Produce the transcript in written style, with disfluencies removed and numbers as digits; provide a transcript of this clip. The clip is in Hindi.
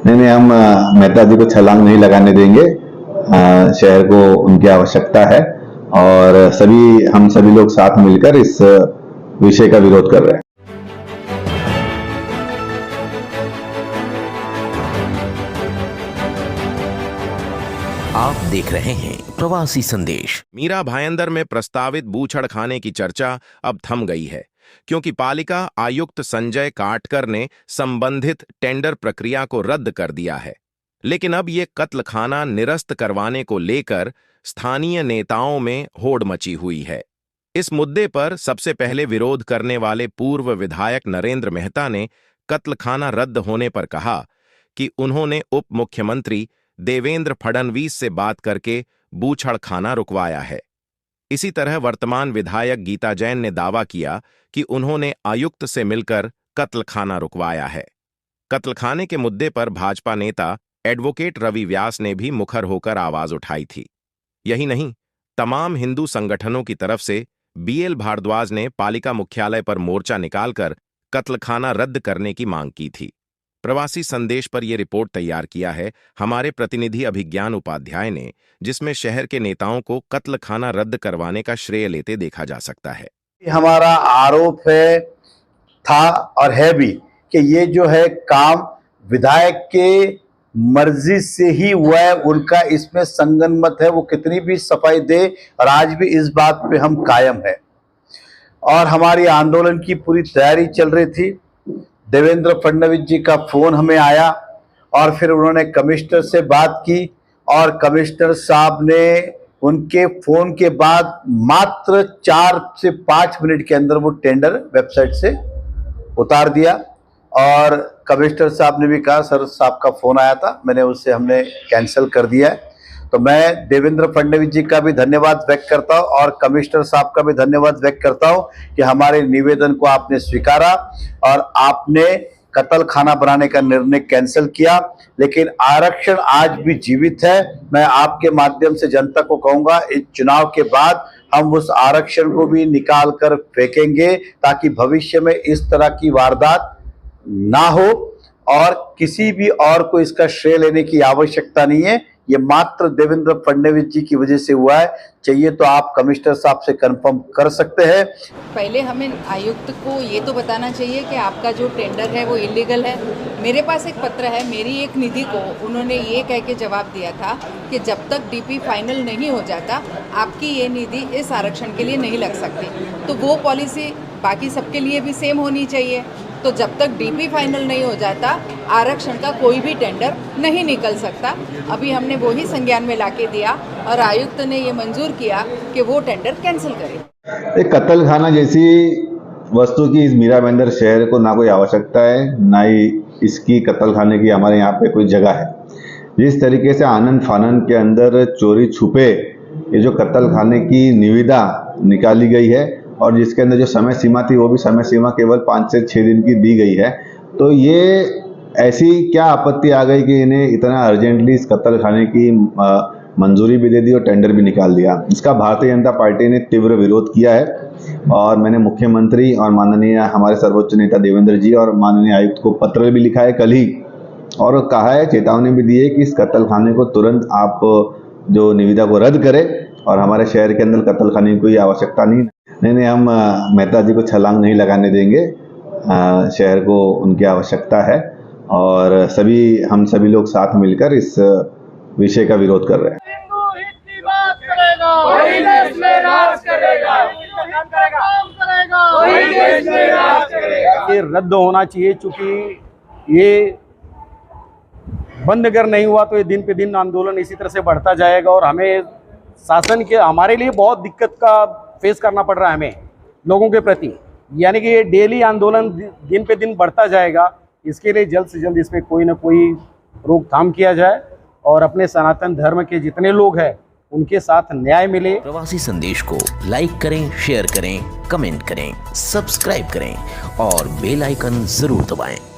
नहीं, हम मेहता जी को छलांग नहीं लगाने देंगे। शहर को उनकी आवश्यकता है और हम सभी लोग साथ मिलकर इस विषय का विरोध कर रहे हैं। आप देख रहे हैं प्रवासी संदेश। मीरा भायंदर में प्रस्तावित बूचड़खाने की चर्चा अब थम गई है, क्योंकि पालिका आयुक्त संजय काटकर ने संबंधित टेंडर प्रक्रिया को रद्द कर दिया है। लेकिन अब ये कत्लखाना निरस्त करवाने को लेकर स्थानीय नेताओं में होड़ मची हुई है। इस मुद्दे पर सबसे पहले विरोध करने वाले पूर्व विधायक नरेंद्र मेहता ने कत्लखाना रद्द होने पर कहा कि उन्होंने उप मुख्यमंत्री देवेंद्र फडणवीस से बात करके बूचड़खाना रुकवाया है। इसी तरह वर्तमान विधायक गीता जैन ने दावा किया कि उन्होंने आयुक्त से मिलकर कत्लखाना रुकवाया है। कत्लखाने के मुद्दे पर भाजपा नेता एडवोकेट रवि व्यास ने भी मुखर होकर आवाज उठाई थी। यही नहीं, तमाम हिंदू संगठनों की तरफ से बीएल भारद्वाज ने पालिका मुख्यालय पर मोर्चा निकालकर कत्लखाना रद्द करने की मांग की थी। प्रवासी संदेश पर यह रिपोर्ट तैयार किया है हमारे प्रतिनिधि अभिज्ञान उपाध्याय ने, जिसमें शहर के नेताओं को कत्लखाना रद्द करवाने का श्रेय लेते देखा जा सकता है। हमारा आरोप है, था और है भी कि ये जो है काम विधायक के मर्जी से ही हुआ है, उनका इसमें संगन मत है, वो कितनी भी सफाई दे। और आज भी इस बात पे हम कायम है और हमारी आंदोलन की पूरी तैयारी चल रही थी। देवेंद्र फडणवीस जी का फोन हमें आया और फिर उन्होंने कमिश्नर से बात की और कमिश्नर साहब ने उनके फोन के बाद मात्र 4 से 5 मिनट के अंदर वो टेंडर वेबसाइट से उतार दिया। और कमिश्नर साहब ने भी कहा सर साहब का फोन आया था, मैंने उससे हमने कैंसिल कर दिया है। तो मैं देवेंद्र फडणवीस जी का भी धन्यवाद व्यक्त करता हूं और कमिश्नर साहब का भी धन्यवाद व्यक्त करता हूं कि हमारे निवेदन को आपने स्वीकारा और आपने कत्लखाना बनाने का निर्णय कैंसिल किया। लेकिन आरक्षण आज भी जीवित है। मैं आपके माध्यम से जनता को कहूंगा, इस चुनाव के बाद हम उस आरक्षण को भी निकाल कर फेंकेंगे ताकि भविष्य में इस तरह की वारदात ना हो और किसी भी और को इसका श्रेय लेने की आवश्यकता नहीं है। ये मात्र देवेंद्र फडणवीस जी की वजह से हुआ है। चाहिए तो आप कमिश्नर साहब से कंफर्म कर सकते हैं। पहले हमें आयुक्त को ये तो बताना चाहिए कि आपका जो टेंडर है वो इलीगल है। मेरे पास एक पत्र है, मेरी एक निधि को उन्होंने ये कह के जवाब दिया था कि जब तक डीपी फाइनल नहीं हो जाता आपकी ये निधि इस आरक्षण के लिए नहीं लग सकती। तो वो पॉलिसी बाकी सबके लिए भी सेम होनी चाहिए। तो जब तक डीपी फाइनल नहीं हो जाता आरक्षण का कोई भी टेंडर नहीं निकल सकता। अभी हमने वो ही संज्ञान में लाके दिया और आयुक्त ने ये मंजूर किया कि वो टेंडर कैंसिल करे। एक कत्लखाना जैसी वस्तु की इस मीरा भाईंदर शहर को ना कोई आवश्यकता है, ना ही इसकी कत्लखाने की हमारे यहाँ पे कोई जगह है। जिस तरीके से आनंद फानंद के अंदर चोरी छुपे ये जो कत्लखाने की निविदा निकाली गई है और जिसके अंदर जो समय सीमा थी वो भी समय सीमा केवल 5 से 6 दिन की दी गई है, तो ये ऐसी क्या आपत्ति आ गई कि इन्हें इतना अर्जेंटली इस कत्लखाने की मंजूरी भी दे दी और टेंडर भी निकाल दिया। इसका भारतीय जनता पार्टी ने तीव्र विरोध किया है और मैंने मुख्यमंत्री और माननीय हमारे सर्वोच्च नेता देवेंद्र जी और माननीय आयुक्त को पत्र भी लिखा है कल ही और कहा है, चेतावनी भी दी है कि इस कत्लखाने को तुरंत आप जो निविदा को रद्द करें और हमारे शहर के अंदर कत्लखाने की कोई आवश्यकता नहीं। हम मेहता जी को छलांग नहीं लगाने देंगे। शहर को उनकी आवश्यकता है और हम सभी लोग साथ मिलकर इस विषय का विरोध कर रहे हैं। ये रद्द होना चाहिए, चूंकि ये बंद अगर नहीं हुआ तो ये दिन पे दिन आंदोलन इसी तरह से बढ़ता जाएगा और हमें शासन के हमारे लिए बहुत दिक्कत का फेस करना पड़ रहा है हमें लोगों के प्रति। यानी कि ये डेली आंदोलन दिन पे दिन बढ़ता जाएगा। इसके लिए जल्द से जल्द इस पर कोई ना कोई रोकथाम किया जाए और अपने सनातन धर्म के जितने लोग हैं उनके साथ न्याय मिले। प्रवासी संदेश को लाइक करें, शेयर करें, कमेंट करें, सब्सक्राइब करें और बेल आइकन जरूर दबाएं।